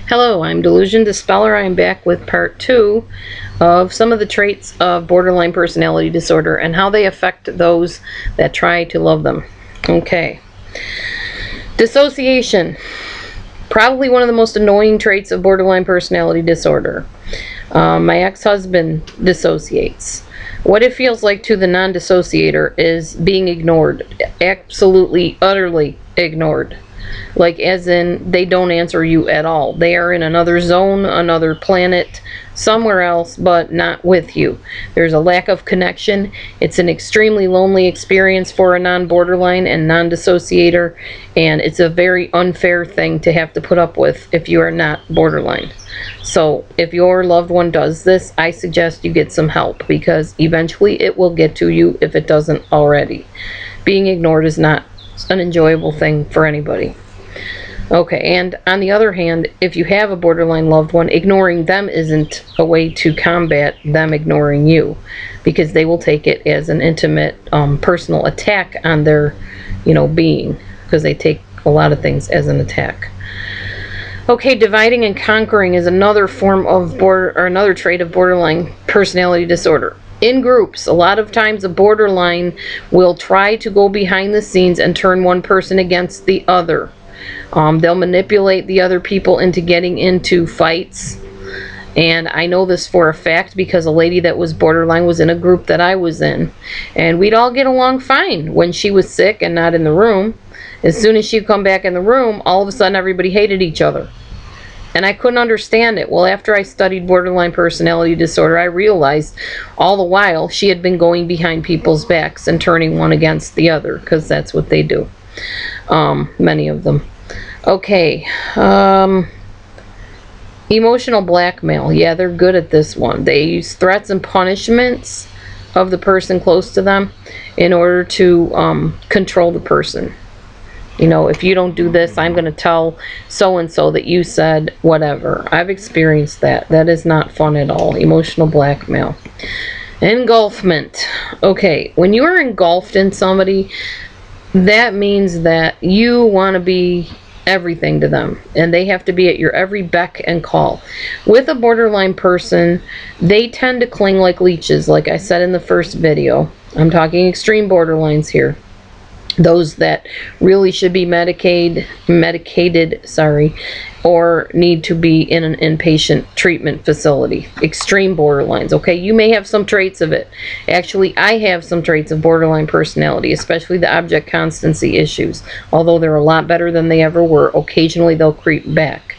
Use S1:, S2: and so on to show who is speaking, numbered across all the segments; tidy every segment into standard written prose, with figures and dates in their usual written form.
S1: Hello, I'm Delusion Dispeller. I'm back with part 2 of some of the traits of borderline personality disorder and how they affect those that try to love them. Okay. Dissociation. Probably one of the most annoying traits of borderline personality disorder. My ex-husband dissociates. What it feels like to the non-dissociator is being ignored. Absolutely, utterly ignored. Like, as in, they don't answer you at all. They are in another zone, another planet, somewhere else, but not with you. There's a lack of connection. It's an extremely lonely experience for a non-borderline and non-dissociator, and it's a very unfair thing to have to put up with if you are not borderline. So, if your loved one does this, I suggest you get some help, because eventually it will get to you if it doesn't already. Being ignored is not an enjoyable thing for anybody. Okay, and on the other hand, if you have a borderline loved one, ignoring them isn't a way to combat them ignoring you, because they will take it as an intimate, personal attack on their, being, because they take a lot of things as an attack. Okay, dividing and conquering is another form of another trait of borderline personality disorder. In groups, a lot of times a borderline will try to go behind the scenes and turn one person against the other. They'll manipulate the other people into getting into fights. And I know this for a fact because a lady that was borderline was in a group that I was in. And we'd all get along fine when she was sick and not in the room. As soon as she'd come back in the room, all of a sudden everybody hated each other. And I couldn't understand it. Well, after I studied borderline personality disorder, I realized all the while she had been going behind people's backs and turning one against the other, because that's what they do. Many of them. Okay. Emotional blackmail. Yeah, they're good at this one. They use threats and punishments of the person close to them in order to control the person. If you don't do this, I'm going to tell so-and-so that you said whatever. I've experienced that. That is not fun at all. Emotional blackmail. Engulfment. Okay, when you are engulfed in somebody, that means that you want to be everything to them, and they have to be at your every beck and call. With a borderline person, they tend to cling like leeches, like I said in the first video. I'm talking extreme borderlines here. Those that really should be medicated, or need to be in an inpatient treatment facility. Extreme borderlines, okay? You may have some traits of it. Actually, I have some traits of borderline personality, especially the object constancy issues. Although they're a lot better than they ever were, occasionally they'll creep back.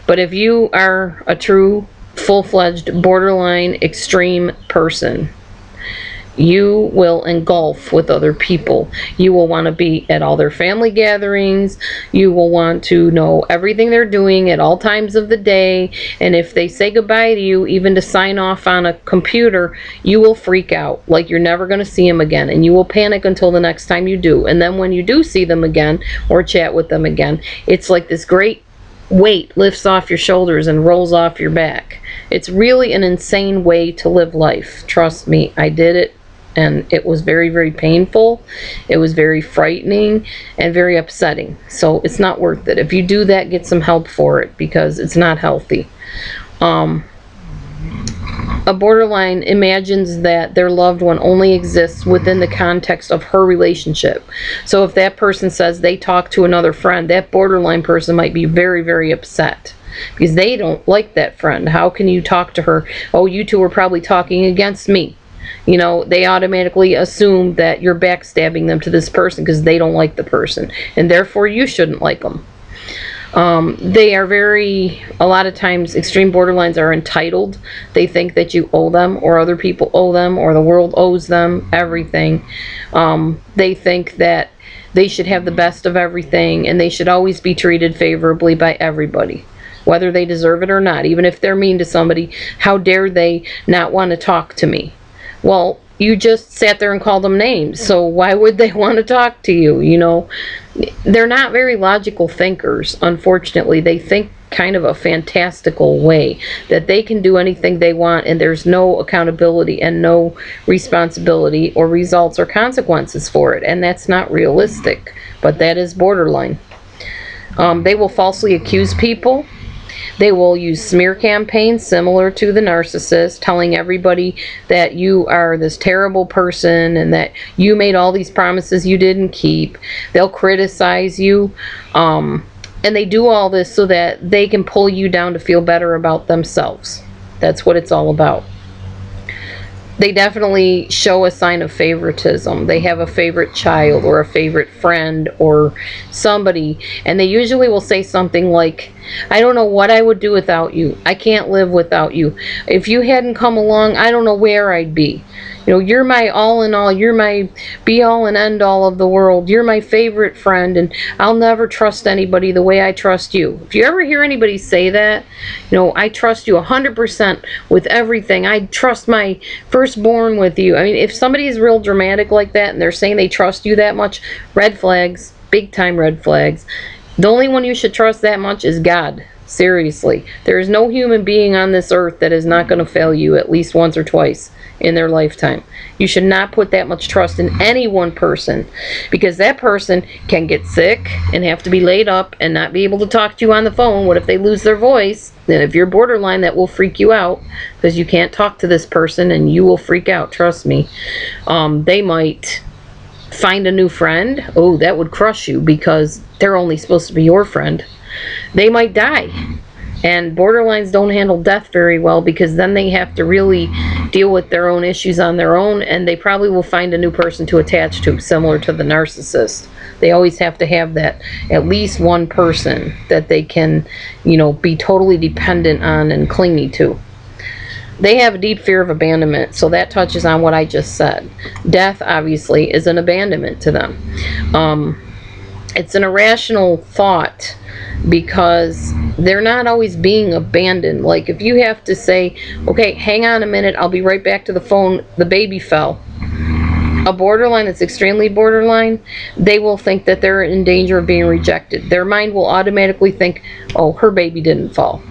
S1: But if you are a true, full-fledged borderline extreme person, you will engulf with other people. You will want to be at all their family gatherings. You will want to know everything they're doing at all times of the day. And if they say goodbye to you, even to sign off on a computer, you will freak out like you're never going to see them again. And you will panic until the next time you do. And then when you do see them again or chat with them again, it's like this great weight lifts off your shoulders and rolls off your back. It's really an insane way to live life. Trust me, I did it. And it was very, very painful. It was very frightening and very upsetting. So it's not worth it. If you do that, get some help for it, because it's not healthy. A borderline imagines that their loved one only exists within the context of her relationship. So if that person says they talk to another friend, that borderline person might be very, very upset, because they don't like that friend. How can you talk to her? Oh, you two are probably talking against me. They automatically assume that you're backstabbing them to this person because they don't like the person, and therefore you shouldn't like them. They are a lot of times, extreme borderlines are entitled. They think that you owe them, or other people owe them, or the world owes them everything. They think that they should have the best of everything, and they should always be treated favorably by everybody, whether they deserve it or not. Even if they're mean to somebody, how dare they not want to talk to me? Well, you just sat there and called them names, so why would they want to talk to you? They're not very logical thinkers, unfortunately. They think kind of a fantastical way, that they can do anything they want and there's no accountability and no responsibility or results or consequences for it, and that's not realistic, but that is borderline. They will falsely accuse people. They will use smear campaigns similar to the narcissist, telling everybody that you are this terrible person and that you made all these promises you didn't keep. They'll criticize you. And they do all this so that they can pull you down to feel better about themselves. That's what it's all about. They definitely show a sign of favoritism. They have a favorite child or a favorite friend or somebody, and they usually will say something like, I don't know what I would do without you. I can't live without you. If you hadn't come along, I don't know where I'd be. You know, you're my all in all. You're my be all and end all of the world. You're my favorite friend, and I'll never trust anybody the way I trust you. If you ever hear anybody say that, you know, I trust you 100% with everything. I trust my firstborn with you. I mean, if somebody is real dramatic like that and they're saying they trust you that much, red flags, big time red flags. The only one you should trust that much is God. Seriously. There is no human being on this earth that is not going to fail you at least once or twice in their lifetime. You should not put that much trust in any one person, because that person can get sick and have to be laid up and not be able to talk to you on the phone. What if they lose their voice? Then if you're borderline, that will freak you out, because you can't talk to this person and you will freak out, trust me. They might find a new friend. Oh, that would crush you, because they're only supposed to be your friend. They might die. And borderlines don't handle death very well, because then they have to really deal with their own issues on their own, and they probably will find a new person to attach to, similar to the narcissist. They always have to have that, at least one person that they can, you know, be totally dependent on and clingy to. They have a deep fear of abandonment, so that touches on what I just said. Death, obviously, is an abandonment to them. It's an irrational thought, because they're not always being abandoned. Like, if you have to say, okay, hang on a minute, I'll be right back to the phone, the baby fell. A borderline that's extremely borderline, they will think that they're in danger of being rejected. Their mind will automatically think, oh, her baby didn't fall.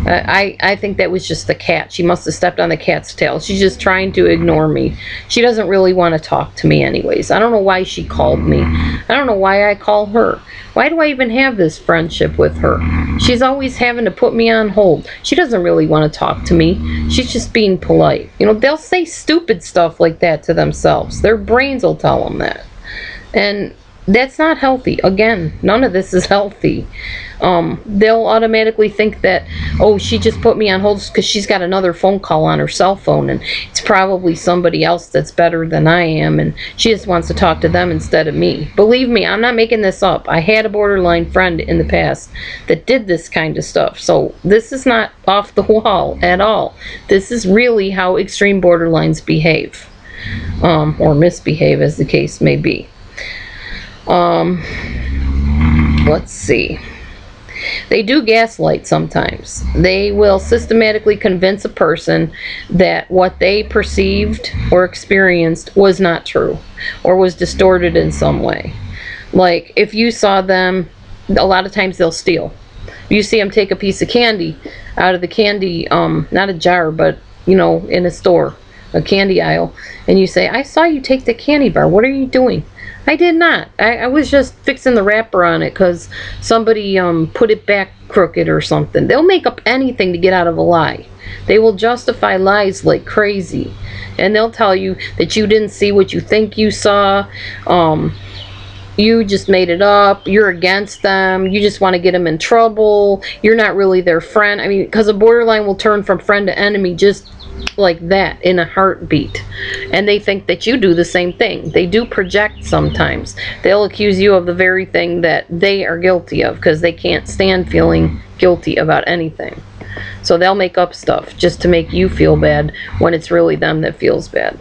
S1: I think that was just the cat. She must have stepped on the cat's tail. She's just trying to ignore me. She doesn't really want to talk to me anyways. I don't know why she called me. I don't know why I call her. Why do I even have this friendship with her? She's always having to put me on hold. She doesn't really want to talk to me. She's just being polite. You know, they'll say stupid stuff like that to themselves. Their brains will tell them that. And that's not healthy. Again, none of this is healthy. They'll automatically think that, oh, she just put me on hold because she's got another phone call on her cell phone, and it's probably somebody else that's better than I am, and she just wants to talk to them instead of me. Believe me, I'm not making this up. I had a borderline friend in the past that did this kind of stuff, so this is not off the wall at all. This is really how extreme borderlines behave, or misbehave, as the case may be. Let's see. They do gaslight sometimes. They will systematically convince a person that what they perceived or experienced was not true, or was distorted in some way. Like, if you saw them, a lot of times they'll steal. You see them take a piece of candy out of the candy, not a jar, but, you know, in a store, a candy aisle, and you say, I saw you take the candy bar. What are you doing? I did not. I was just fixing the wrapper on it because somebody put it back crooked or something. They'll make up anything to get out of a lie. They will justify lies like crazy. And they'll tell you that you didn't see what you think you saw. You just made it up. You're against them. You just want to get them in trouble. You're not really their friend. I mean, because a borderline will turn from friend to enemy just like that in a heartbeat, and they think that you do the same thing. They do project sometimes. They'll accuse you of the very thing that they are guilty of, because they can't stand feeling guilty about anything. So they'll make up stuff just to make you feel bad when it's really them that feels bad.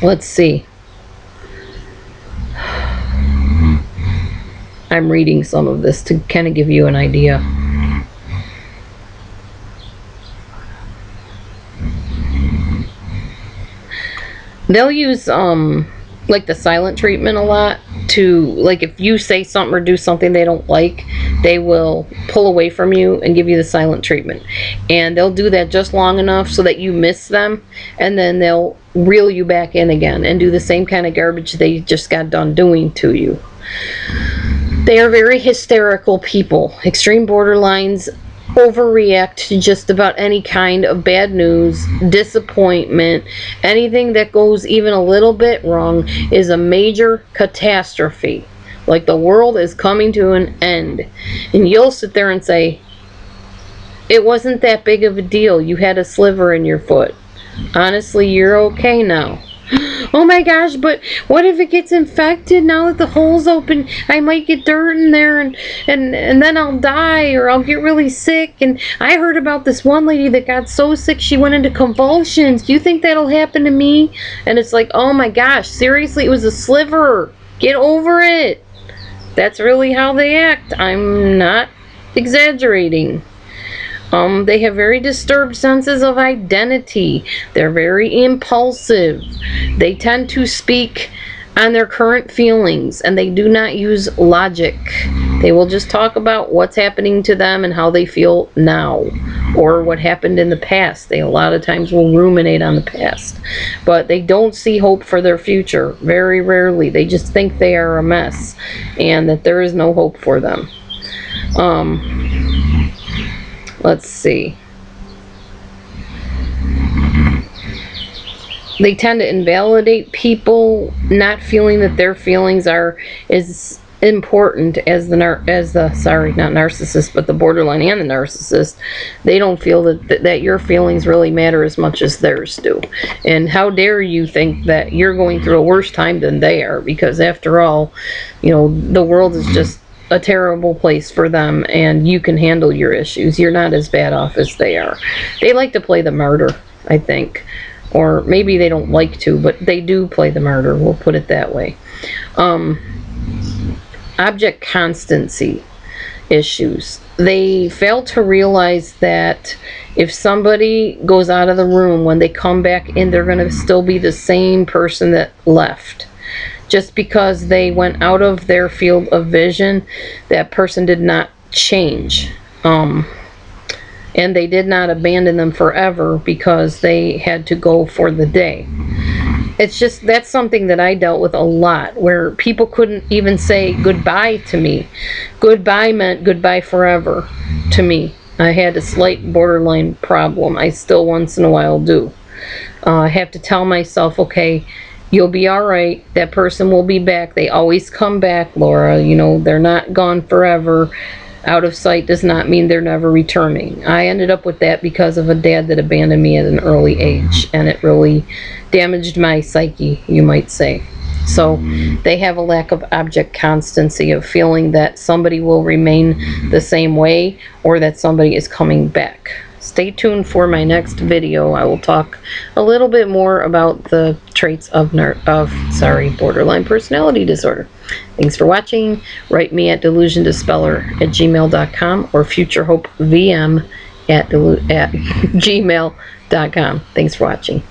S1: Let's see. I'm reading some of this to kind of give you an idea. They'll use like the silent treatment a lot to, like, if you say something or do something they don't like, they will pull away from you and give you the silent treatment. And they'll do that just long enough so that you miss them, and then they'll reel you back in again and do the same kind of garbage they just got done doing to you. They are very hysterical people. Extreme borderlines overreact to just about any kind of bad news, disappointment. Anything that goes even a little bit wrong is a major catastrophe. Like the world is coming to an end. And you'll sit there and say, it wasn't that big of a deal. You had a sliver in your foot. Honestly, you're okay now. Oh my gosh, but what if it gets infected now that the hole's open? I might get dirt in there and then I'll die, or I'll get really sick. And I heard about this one lady that got so sick she went into convulsions. Do you think that'll happen to me? And it's like, oh my gosh, seriously, it was a sliver. Get over it. That's really how they act. I'm not exaggerating. They have very disturbed senses of identity. They're very impulsive. They tend to speak on their current feelings, and they do not use logic. They will just talk about what's happening to them and how they feel now, or what happened in the past. They a lot of times will ruminate on the past, but they don't see hope for their future. Very rarely. They just think they are a mess and that there is no hope for them. Let's see. They tend to invalidate people, not feeling that their feelings are as important as the narcissist, but the borderline and the narcissist. They don't feel that your feelings really matter as much as theirs do. And how dare you think that you're going through a worse time than they are? Because after all, you know, the world is just a terrible place for them, and you can handle your issues. You're not as bad off as they are. They like to play the martyr, I think. Or maybe they don't like to, but they do play the martyr. We'll put it that way. Object constancy issues. They fail to realize that if somebody goes out of the room, when they come back in, they're going to still be the same person that left. Just because they went out of their field of vision, that person did not change. And they did not abandon them forever because they had to go for the day. It's just, that's something that I dealt with a lot, where people couldn't even say goodbye to me. Goodbye meant goodbye forever to me. I had a slight borderline problem. I still once in a while do. I have to tell myself, okay, you'll be all right. That person will be back. They always come back, Laura. You know, they're not gone forever. Out of sight does not mean they're never returning. I ended up with that because of a dad that abandoned me at an early age, and it really damaged my psyche, you might say. So they have a lack of object constancy, of feeling that somebody will remain the same way, or that somebody is coming back. Stay tuned for my next video. I will talk a little bit more about the traits of borderline personality disorder. Thanks for watching. Write me at delusiondispeller@gmail.com or futurehopevm@gmail.com. Thanks for watching.